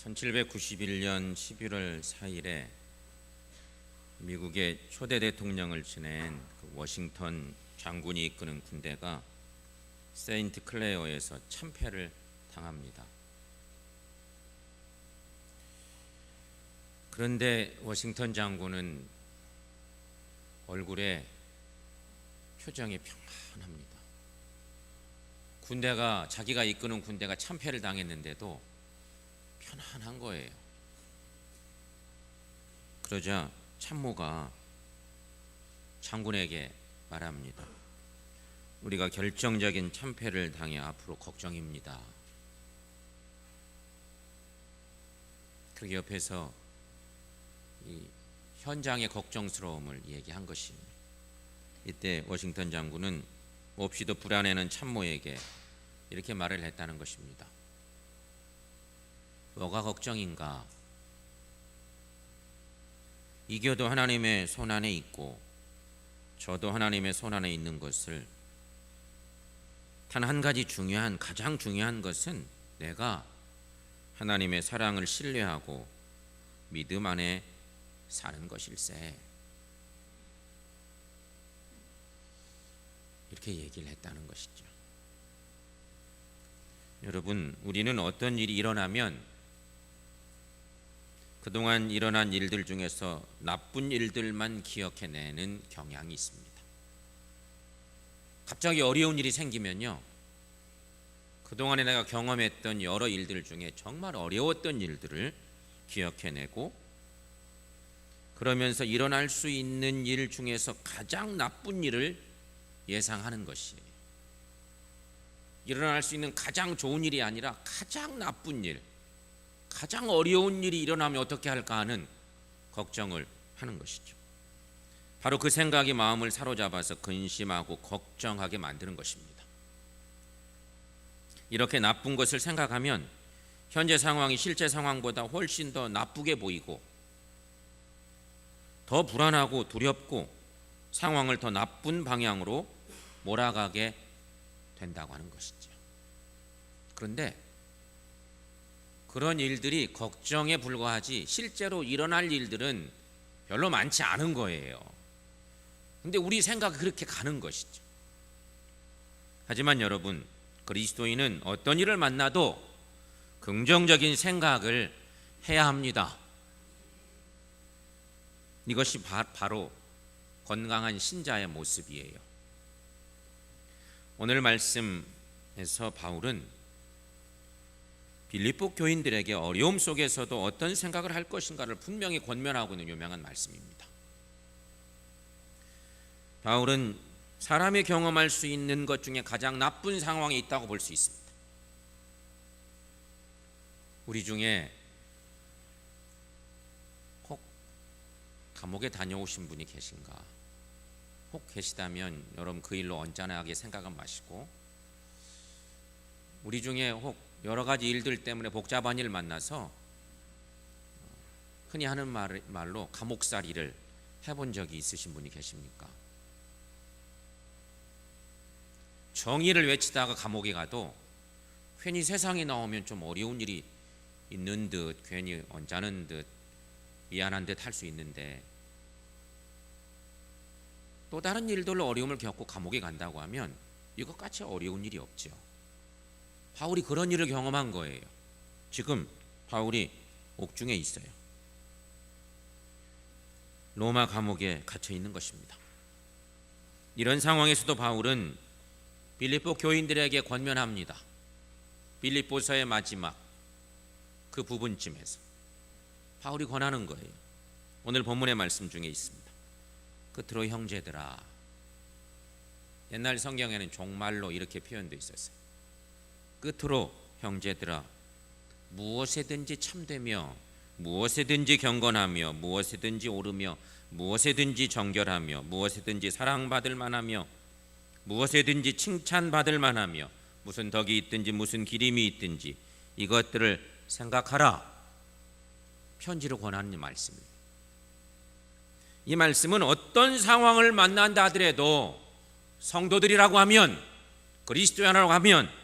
1791년 11월 4일에 미국의 초대 대통령을 지낸 그 워싱턴 장군이 이끄는 군대가 세인트 클레어에서 참패를 당합니다. 그런데 워싱턴 장군은 얼굴에 표정이 평안합니다. 자기가 이끄는 군대가 참패를 당했는데도 편안한 거예요. 그러자 참모가 장군에게 말합니다. 우리가 결정적인 참패를 당해 앞으로 걱정입니다. 그렇게 옆에서 이 현장의 걱정스러움을 얘기한 것입니다. 이때 워싱턴 장군은 몹시도 불안해하는 참모에게 이렇게 말을 했다는 것입니다. 뭐가 걱정인가? 이겨도 하나님의 손안에 있고 저도 하나님의 손안에 있는 것을 단 한 가지 가장 중요한 것은 내가 하나님의 사랑을 신뢰하고 믿음 안에 사는 것일세. 이렇게 얘기를 했다는 것이죠. 여러분, 우리는 어떤 일이 일어나면 그동안 일어난 일들 중에서 나쁜 일들만 기억해내는 경향이 있습니다. 갑자기 어려운 일이 생기면요, 그동안에 내가 경험했던 여러 일들 중에 정말 어려웠던 일들을 기억해내고 그러면서 일어날 수 있는 일 중에서 가장 나쁜 일을 예상하는 것이에요. 일어날 수 있는 가장 좋은 일이 아니라 가장 나쁜 일, 가장 어려운 일이 일어나면 어떻게 할까 하는 걱정을 하는 것이죠. 바로 그 생각이 마음을 사로잡아서 근심하고 걱정하게 만드는 것입니다. 이렇게 나쁜 것을 생각하면 현재 상황이 실제 상황보다 훨씬 더 나쁘게 보이고 더 불안하고 두렵고 상황을 더 나쁜 방향으로 몰아가게 된다고 하는 것이죠. 그런데 그런 일들이 걱정에 불과하지 실제로 일어날 일들은 별로 많지 않은 거예요. 근데 우리 생각이 그렇게 가는 것이죠. 하지만 여러분, 그리스도인은 어떤 일을 만나도 긍정적인 생각을 해야 합니다. 이것이 바로 건강한 신자의 모습이에요. 오늘 말씀에서 바울은 빌립보 교인들에게 어려움 속에서도 어떤 생각을 할 것인가를 분명히 권면하고 있는 유명한 말씀입니다. 바울은 사람이 경험할 수 있는 것 중에 가장 나쁜 상황에 있다고 볼 수 있습니다. 우리 중에 혹 감옥에 다녀오신 분이 계신가? 혹 계시다면 여러분 그 일로 언짢아하게 생각은 마시고, 우리 중에 혹 여러 가지 일들 때문에 복잡한 일을 만나서 흔히 하는 말로 감옥살이를 해본 적이 있으신 분이 계십니까? 정의를 외치다가 감옥에 가도 괜히 세상에 나오면 좀 어려운 일이 있는 듯, 괜히 언짢은 듯, 미안한 듯 할 수 있는데 또 다른 일들로 어려움을 겪고 감옥에 간다고 하면 이것같이 어려운 일이 없죠. 바울이 그런 일을 경험한 거예요. 지금 바울이 옥중에 있어요. 로마 감옥에 갇혀 있는 것입니다. 이런 상황에서도 바울은 빌립보 교인들에게 권면합니다. 빌립보서의 마지막 그 부분쯤에서 바울이 권하는 거예요. 오늘 본문의 말씀 중에 있습니다. 끝으로 형제들아. 옛날 성경에는 종말로 이렇게 표현되어 있었어요. 끝으로 형제들아, 무엇에든지 참되며 무엇에든지 경건하며 무엇에든지 옳으며 무엇에든지 정결하며 무엇에든지 사랑받을 만하며 무엇에든지 칭찬받을 만하며 무슨 덕이 있든지 무슨 기림이 있든지 이것들을 생각하라. 편지로 권하는 말씀입니다. 이 말씀은 어떤 상황을 만난다 하더라도 성도들이라고 하면, 그리스도인이라고 하면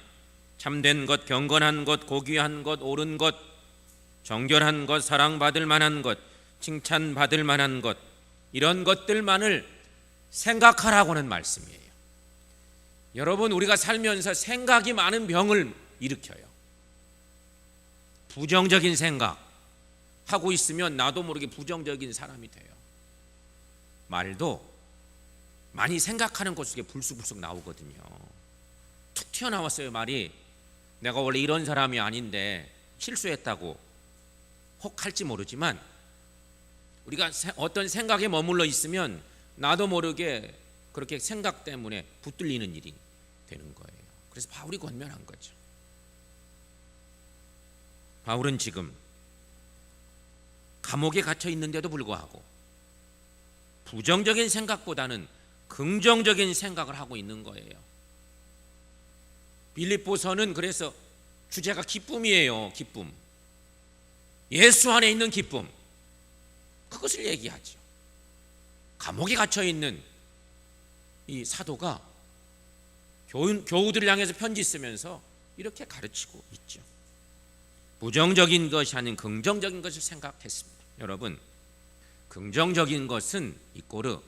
참된 것, 경건한 것, 고귀한 것, 옳은 것, 정결한 것, 사랑받을 만한 것, 칭찬받을 만한 것, 이런 것들만을 생각하라고는 말씀이에요. 여러분, 우리가 살면서 생각이 많은 병을 일으켜요. 부정적인 생각 하고 있으면 나도 모르게 부정적인 사람이 돼요. 말도 많이 생각하는 것 속에 불쑥불쑥 나오거든요. 툭 튀어나왔어요, 말이. 내가 원래 이런 사람이 아닌데 실수했다고 혹 할지 모르지만, 우리가 어떤 생각에 머물러 있으면 나도 모르게 그렇게 생각 때문에 붙들리는 일이 되는 거예요. 그래서 바울이 권면한 거죠. 바울은 지금 감옥에 갇혀 있는데도 불구하고 부정적인 생각보다는 긍정적인 생각을 하고 있는 거예요. 빌립보서는 그래서 주제가 기쁨이에요. 기쁨. 예수 안에 있는 기쁨. 그것을 얘기하죠. 감옥에 갇혀 있는 이 사도가 교우들을 향해서 편지 쓰면서 이렇게 가르치고 있죠. 부정적인 것이 아닌 긍정적인 것을 생각했습니다. 여러분, 긍정적인 것은 이꼬르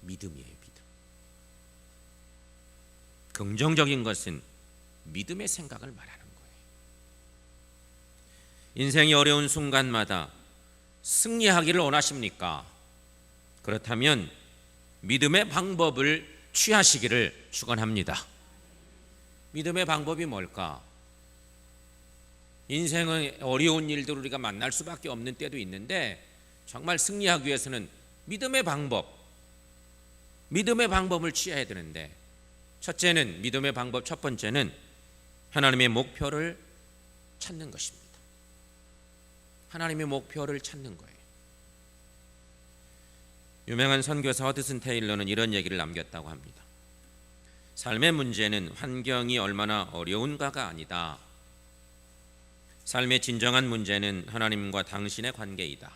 믿음이에요. 믿음. 긍정적인 것은 믿음의 생각을 말하는 거예요. 인생이 어려운 순간마다 승리하기를 원하십니까? 그렇다면 믿음의 방법을 취하시기를 축원합니다. 믿음의 방법이 뭘까? 인생은 어려운 일들을 우리가 만날 수밖에 없는 때도 있는데, 정말 승리하기 위해서는 믿음의 방법을 취해야 되는데, 첫째는 믿음의 방법, 첫 번째는 하나님의 목표를 찾는 것입니다. 하나님의 목표를 찾는 거예요. 유명한 선교사 허드슨 테일러는 이런 얘기를 남겼다고 합니다. 삶의 문제는 환경이 얼마나 어려운가가 아니다. 삶의 진정한 문제는 하나님과 당신의 관계이다.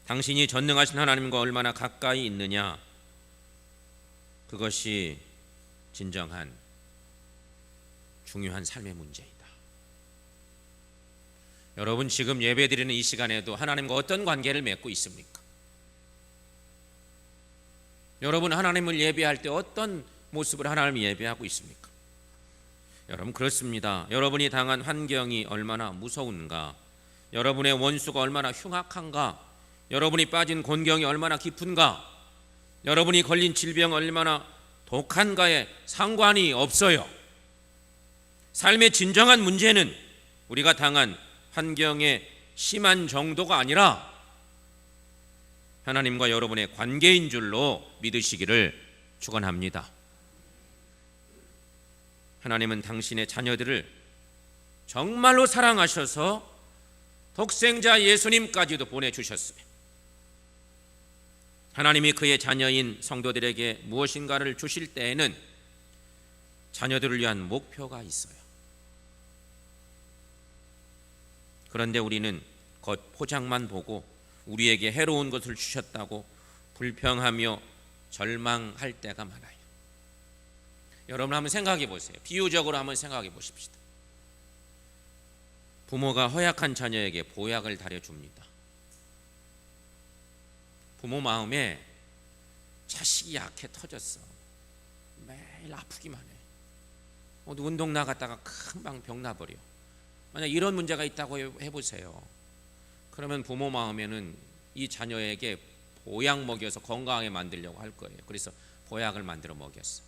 당신이 전능하신 하나님과 얼마나 가까이 있느냐, 그것이 진정한 중요한 삶의 문제이다. 여러분, 지금 예배드리는 이 시간에도 하나님과 어떤 관계를 맺고 있습니까? 여러분, 하나님을 예배할 때 어떤 모습으로 하나님을 예배하고 있습니까? 여러분, 그렇습니다. 여러분이 당한 환경이 얼마나 무서운가, 여러분의 원수가 얼마나 흉악한가, 여러분이 빠진 곤경이 얼마나 깊은가, 여러분이 걸린 질병이 얼마나 독한가에 상관이 없어요. 삶의 진정한 문제는 우리가 당한 환경의 심한 정도가 아니라 하나님과 여러분의 관계인 줄로 믿으시기를 축원합니다. 하나님은 당신의 자녀들을 정말로 사랑하셔서 독생자 예수님까지도 보내주셨어요. 하나님이 그의 자녀인 성도들에게 무엇인가를 주실 때에는 자녀들을 위한 목표가 있어요. 그런데 우리는 겉 포장만 보고 우리에게 해로운 것을 주셨다고 불평하며 절망할 때가 많아요. 여러분, 한번 생각해 보세요. 비유적으로 한번 생각해 보십시다. 부모가 허약한 자녀에게 보약을 다려줍니다. 부모 마음에 자식이 약해 터졌어. 매일 아프기만 해. 운동 나갔다가 금방 병 나버려. 만약 이런 문제가 있다고 해보세요. 그러면 부모 마음에는 이 자녀에게 보약 먹여서 건강하게 만들려고 할 거예요. 그래서 보약을 만들어 먹였어.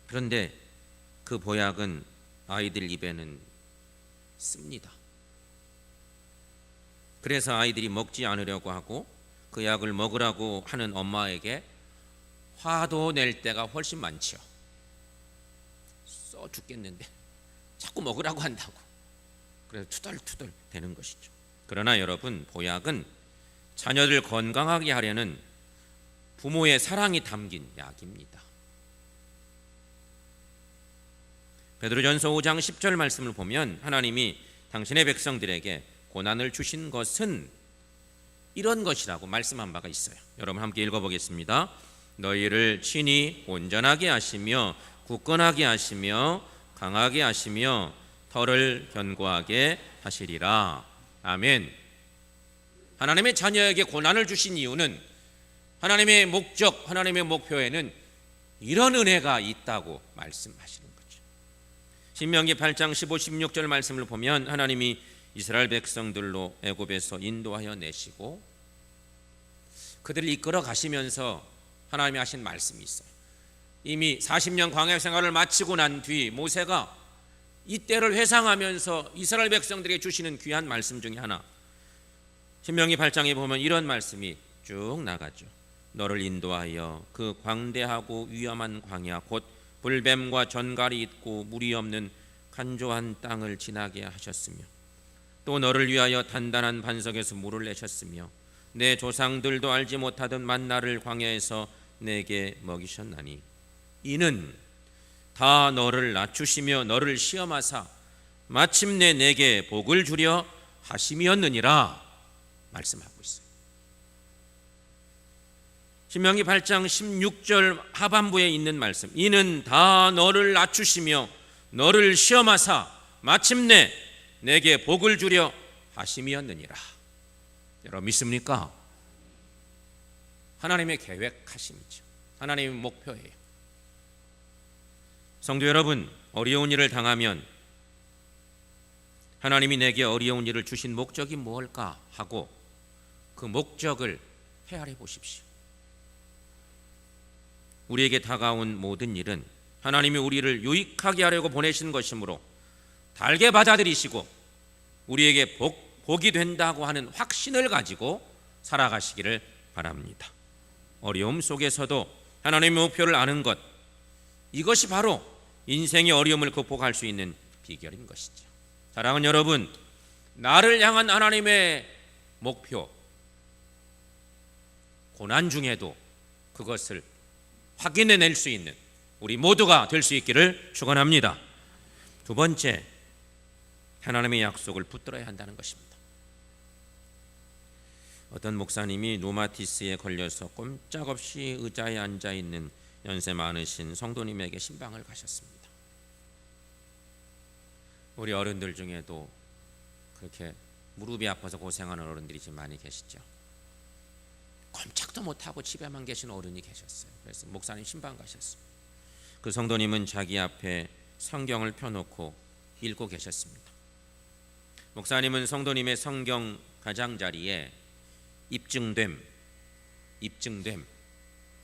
그런데 그 보약은 아이들 입에는 씁니다. 그래서 아이들이 먹지 않으려고 하고 그 약을 먹으라고 하는 엄마에게 화도 낼 때가 훨씬 많죠. 써 죽겠는데 자꾸 먹으라고 한다고. 그래서 투덜투덜 되는 것이죠. 그러나 여러분, 보약은 자녀들 건강하게 하려는 부모의 사랑이 담긴 약입니다. 베드로전서 5장 10절 말씀을 보면 하나님이 당신의 백성들에게 고난을 주신 것은 이런 것이라고 말씀한 바가 있어요. 여러분 함께 읽어보겠습니다. 너희를 친히 온전하게 하시며 굳건하게 하시며 강하게 하시며 털을 견고하게 하시리라. 아멘. 하나님의 자녀에게 고난을 주신 이유는 하나님의 목적, 하나님의 목표에는 이런 은혜가 있다고 말씀하시는 거죠. 신명기 8장 15, 16절 말씀을 보면 하나님이 이스라엘 백성들로 애굽에서 인도하여 내시고 그들을 이끌어 가시면서 하나님이 하신 말씀이 있어요. 이미 40년 광야 생활을 마치고 난 뒤 모세가 이때를 회상하면서 이스라엘 백성들에게 주시는 귀한 말씀 중에 하나, 신명기 8장에 보면 이런 말씀이 쭉 나가죠. 너를 인도하여 그 광대하고 위험한 광야 곧 불뱀과 전갈이 있고 물이 없는 간조한 땅을 지나게 하셨으며 또 너를 위하여 단단한 반석에서 물을 내셨으며 내 조상들도 알지 못하던 만나를 광야에서 내게 먹이셨나니 이는 다 너를 낮추시며 너를 시험하사 마침내 내게 복을 주려 하심이었느니라 말씀하고 있어요. 신명기 8장 16절 하반부에 있는 말씀, 이는 다 너를 낮추시며 너를 시험하사 마침내 내게 복을 주려 하심이었느니라. 여러분 믿습니까? 하나님의 계획하심이죠. 하나님의 목표예요. 성도 여러분, 어려운 일을 당하면 하나님이 내게 어려운 일을 주신 목적이 무엇일까 하고 그 목적을 헤아려 보십시오. 우리에게 다가온 모든 일은 하나님이 우리를 유익하게 하려고 보내신 것이므로 달게 받아들이시고 우리에게 복이 된다고 하는 확신을 가지고 살아가시기를 바랍니다. 어려움 속에서도 하나님의 목표를 아는 것, 이것이 바로 인생의 어려움을 극복할 수 있는 비결인 것이죠. 사랑하는 여러분, 나를 향한 하나님의 목표, 고난 중에도 그것을 확인해낼 수 있는 우리 모두가 될 수 있기를 축원합니다. 두 번째, 하나님의 약속을 붙들어야 한다는 것입니다. 어떤 목사님이 루마티스에 걸려서 꼼짝없이 의자에 앉아있는 연세 많으신 성도님에게 신방을 가셨습니다. 우리 어른들 중에도 그렇게 무릎이 아파서 고생하는 어른들이 좀 많이 계시죠. 꼼짝도 못하고 집에만 계신 어른이 계셨어요. 그래서 목사님 신방 가셨어요. 그 성도님은 자기 앞에 성경을 펴놓고 읽고 계셨습니다. 목사님은 성도님의 성경 가장자리에 입증됨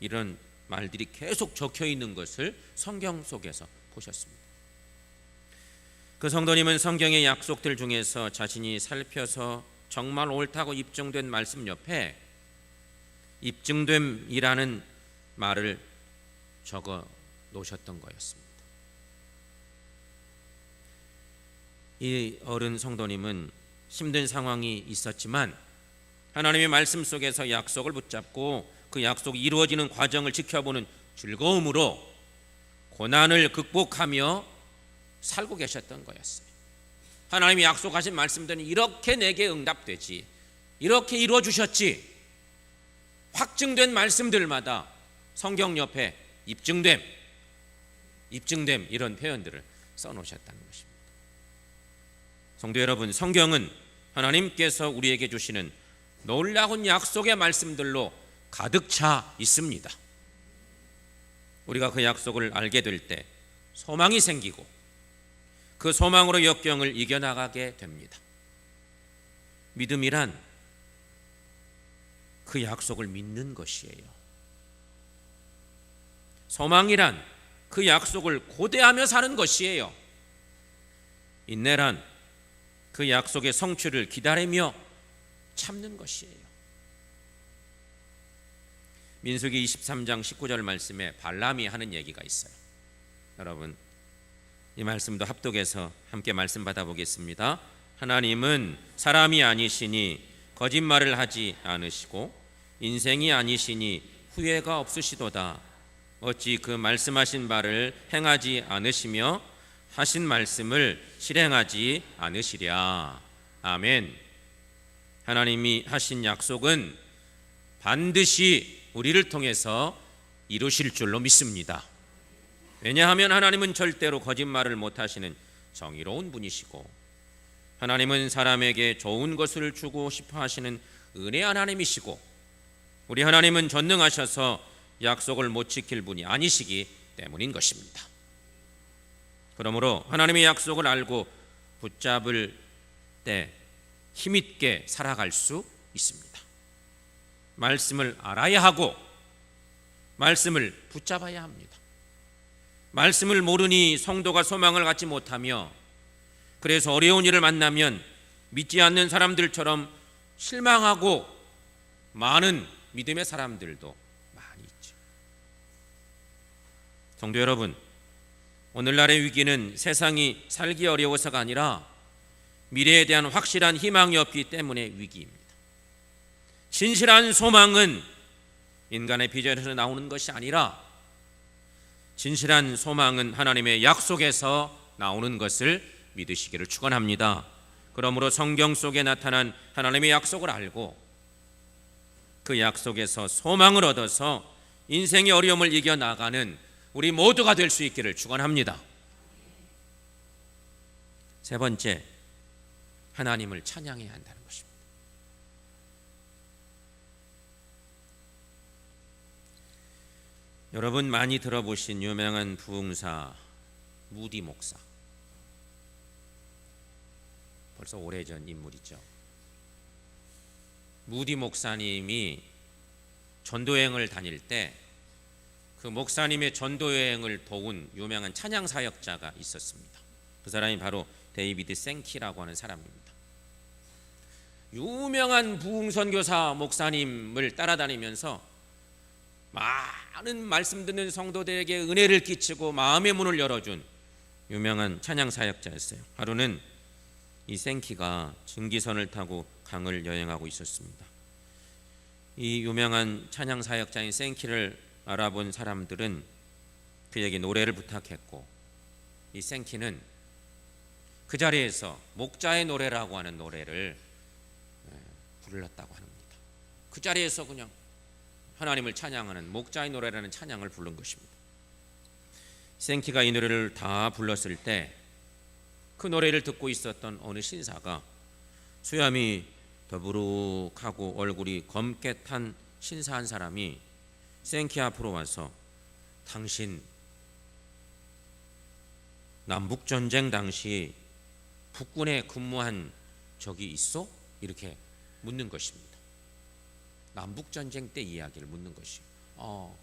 이런 말들이 계속 적혀 있는 것을 성경 속에서 보셨습니다. 그 성도님은 성경의 약속들 중에서 자신이 살펴서 정말 옳다고 입증된 말씀 옆에 입증됨이라는 말을 적어 놓으셨던 거였습니다. 이 어른 성도님은 힘든 상황이 있었지만 하나님의 말씀 속에서 약속을 붙잡고 그 약속이 이루어지는 과정을 지켜보는 즐거움으로 고난을 극복하며 살고 계셨던 거였어요. 하나님이 약속하신 말씀들은 이렇게 내게 응답되지, 이렇게 이루어 주셨지, 확증된 말씀들마다 성경 옆에 입증됨 이런 표현들을 써놓으셨다는 것입니다. 성도 여러분, 성경은 하나님께서 우리에게 주시는 놀라운 약속의 말씀들로 가득 차 있습니다. 우리가 그 약속을 알게 될 때 소망이 생기고 그 소망으로 역경을 이겨나가게 됩니다. 믿음이란 그 약속을 믿는 것이에요. 소망이란 그 약속을 고대하며 사는 것이에요. 인내란 그 약속의 성취를 기다리며 참는 것이에요. 민수기 23장 19절 말씀에 발람이 하는 얘기가 있어요. 여러분, 이 말씀도 합독해서 함께 말씀 받아보겠습니다. 하나님은 사람이 아니시니 거짓말을 하지 않으시고 인생이 아니시니 후회가 없으시도다. 어찌 그 말씀하신 바를 행하지 않으시며 하신 말씀을 실행하지 않으시랴. 아멘. 하나님이 하신 약속은 반드시 우리를 통해서 이루실 줄로 믿습니다. 왜냐하면 하나님은 절대로 거짓말을 못하시는 정의로운 분이시고, 하나님은 사람에게 좋은 것을 주고 싶어 하시는 은혜 하나님이시고, 우리 하나님은 전능하셔서 약속을 못 지킬 분이 아니시기 때문인 것입니다. 그러므로 하나님의 약속을 알고 붙잡을 때 힘있게 살아갈 수 있습니다. 말씀을 알아야 하고 말씀을 붙잡아야 합니다. 말씀을 모르니 성도가 소망을 갖지 못하며, 그래서 어려운 일을 만나면 믿지 않는 사람들처럼 실망하고, 많은 믿음의 사람들도 많이 있죠. 성도 여러분, 오늘날의 위기는 세상이 살기 어려워서가 아니라 미래에 대한 확실한 희망이 없기 때문에 위기입니다. 진실한 소망은 인간의 비전에서 나오는 것이 아니라, 진실한 소망은 하나님의 약속에서 나오는 것을 믿으시기를 축원합니다. 그러므로 성경 속에 나타난 하나님의 약속을 알고 그 약속에서 소망을 얻어서 인생의 어려움을 이겨나가는 우리 모두가 될 수 있기를 축원합니다. 세 번째, 하나님을 찬양해야 한다는 것입니다. 여러분 많이 들어보신 유명한 부흥사 무디 목사, 벌써 오래전 인물이죠. 무디 목사님이 전도여행을 다닐 때 그 목사님의 전도여행을 도운 유명한 찬양 사역자가 있었습니다. 그 사람이 바로 데이비드 생키라고 하는 사람입니다. 유명한 부흥선교사 목사님을 따라다니면서 많은 말씀 듣는 성도들에게 은혜를 끼치고 마음의 문을 열어준 유명한 찬양 사역자였어요. 하루는 이 생키가 증기선을 타고 강을 여행하고 있었습니다. 이 유명한 찬양 사역자인 생키를 알아본 사람들은 그에게 노래를 부탁했고, 이 생키는 그 자리에서 목자의 노래라고 하는 노래를 불렀다고 합니다. 그 자리에서 그냥 하나님을 찬양하는 목자의 노래라는 찬양을 부른 것입니다. 생키가 이 노래를 다 불렀을 때 그 노래를 듣고 있었던 어느 신사가, 수염이 더부룩하고 얼굴이 검게 탄 신사 한 사람이 생키 앞으로 와서, 당신 남북전쟁 당시 북군에 근무한 적이 있어? 이렇게 묻는 것입니다. 남북전쟁 때 이야기를 묻는 것이에요.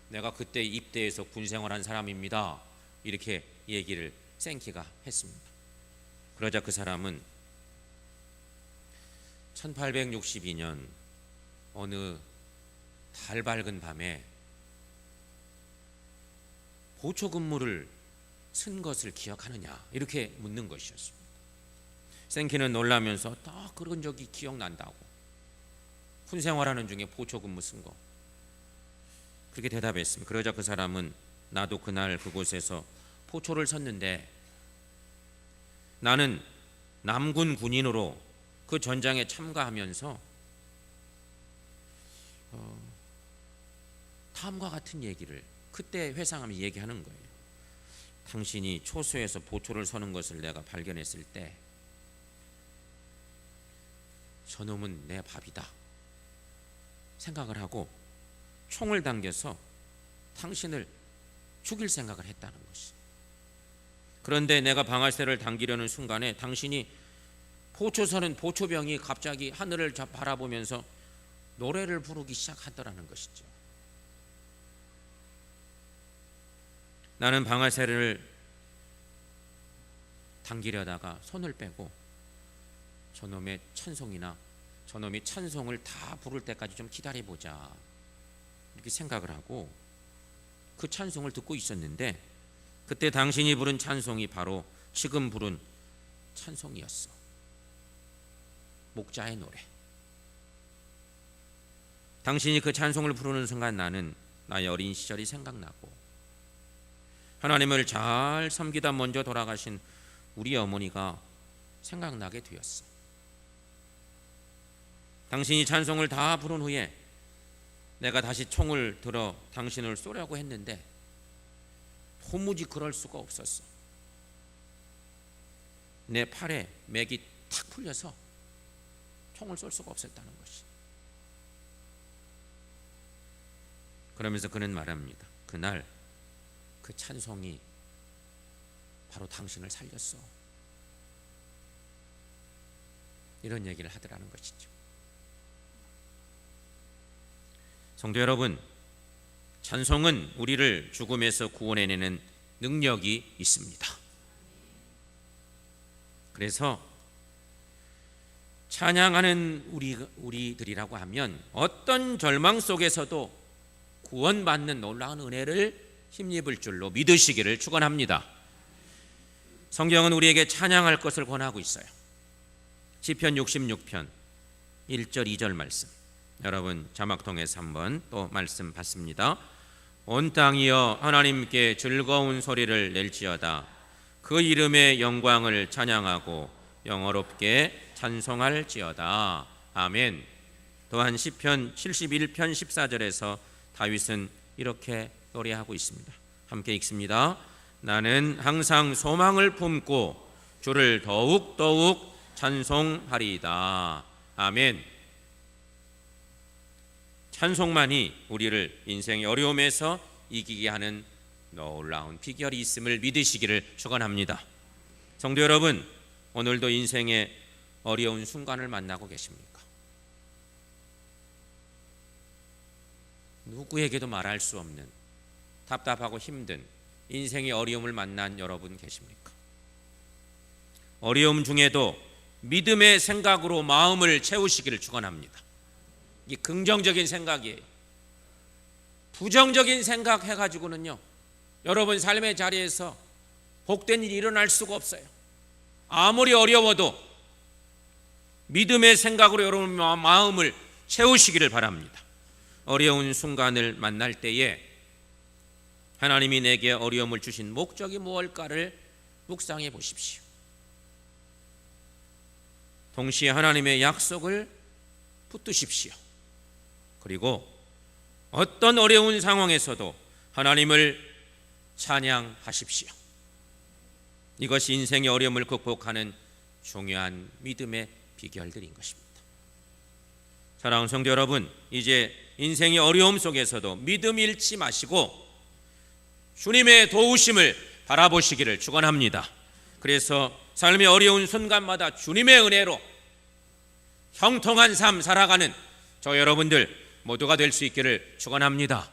내가 그때 입대해서 군생활한 사람입니다. 이렇게 얘기를 생키가 했습니다. 그러자 그 사람은 1862년 어느 달 밝은 밤에 보초 근무를 쓴 것을 기억하느냐, 이렇게 묻는 것이었습니다. 생키는 놀라면서 딱 그런 적이 기억난다고, 군 생활하는 중에 보초 근무 쓴 거, 그렇게 대답했습니다. 그러자 그 사람은, 나도 그날 그곳에서 포초를 섰는데 나는 남군 군인으로 그 전장에 참가하면서 다음과 같은 얘기를 그때 회상하며 얘기하는 거예요. 당신이 초소에서 보초를 서는 것을 내가 발견했을 때 저놈은 내 밥이다 생각을 하고 총을 당겨서 당신을 죽일 생각을 했다는 것이. 그런데 내가 방아쇠를 당기려는 순간에 당신이 보초 서는 보초병이 갑자기 하늘을 바라보면서 노래를 부르기 시작하더라는 것이죠. 나는 방아쇠를 당기려다가 손을 빼고 저놈의 찬송이나 저놈이 찬송을 다 부를 때까지 좀 기다려보자 이렇게 생각을 하고 그 찬송을 듣고 있었는데, 그때 당신이 부른 찬송이 바로 지금 부른 찬송이었어. 목자의 노래. 당신이 그 찬송을 부르는 순간 나는 나의 어린 시절이 생각나고, 하나님을 잘 섬기다 먼저 돌아가신 우리 어머니가 생각나게 되었어. 당신이 찬송을 다 부른 후에 내가 다시 총을 들어 당신을 쏘려고 했는데 도무지 그럴 수가 없었어. 내 팔에 맥이 탁 풀려서 총을 쏠 수가 없었다는 것이. 그러면서 그는 말합니다. 그날 그 찬송이 바로 당신을 살렸어. 이런 얘기를 하더라는 것이죠. 성도 여러분, 찬송은 우리를 죽음에서 구원해내는 능력이 있습니다. 그래서 찬양하는 우리들이라고 하면 어떤 절망 속에서도 구원받는 놀라운 은혜를 힘입을 줄로 믿으시기를 축원합니다. 성경은 우리에게 찬양할 것을 권하고 있어요. 시편 66편 1절 2절 말씀, 여러분 자막 통해서 한번 또 말씀 받습니다. 온 땅이여 하나님께 즐거운 소리를 낼지어다. 그 이름의 영광을 찬양하고 영어롭게 찬송할지어다. 아멘. 또한 시편 71편 14절에서 다윗은 이렇게 노래하고 있습니다. 함께 읽습니다. 나는 항상 소망을 품고 주를 더욱더욱 찬송하리이다. 아멘. 찬송만이 우리를 인생의 어려움에서 이기게 하는 놀라운 비결이 있음을 믿으시기를 축원합니다. 성도 여러분, 오늘도 인생의 어려운 순간을 만나고 계십니까? 누구에게도 말할 수 없는 답답하고 힘든 인생의 어려움을 만난 여러분 계십니까? 어려움 중에도 믿음의 생각으로 마음을 채우시기를 축원합니다. 이 긍정적인 생각이에요. 부정적인 생각 해가지고는요, 여러분 삶의 자리에서 복된 일이 일어날 수가 없어요. 아무리 어려워도 믿음의 생각으로 여러분 마음을 채우시기를 바랍니다. 어려운 순간을 만날 때에 하나님이 내게 어려움을 주신 목적이 무엇일까를 묵상해 보십시오. 동시에 하나님의 약속을 붙드십시오. 그리고 어떤 어려운 상황에서도 하나님을 찬양하십시오. 이것이 인생의 어려움을 극복하는 중요한 믿음의 비결들인 것입니다. 사랑하는 성도 여러분, 이제 인생의 어려움 속에서도 믿음 잃지 마시고 주님의 도우심을 바라보시기를 축원합니다. 그래서 삶의 어려운 순간마다 주님의 은혜로 형통한 삶 살아가는 저 여러분들 모두가 될 수 있기를 축원합니다.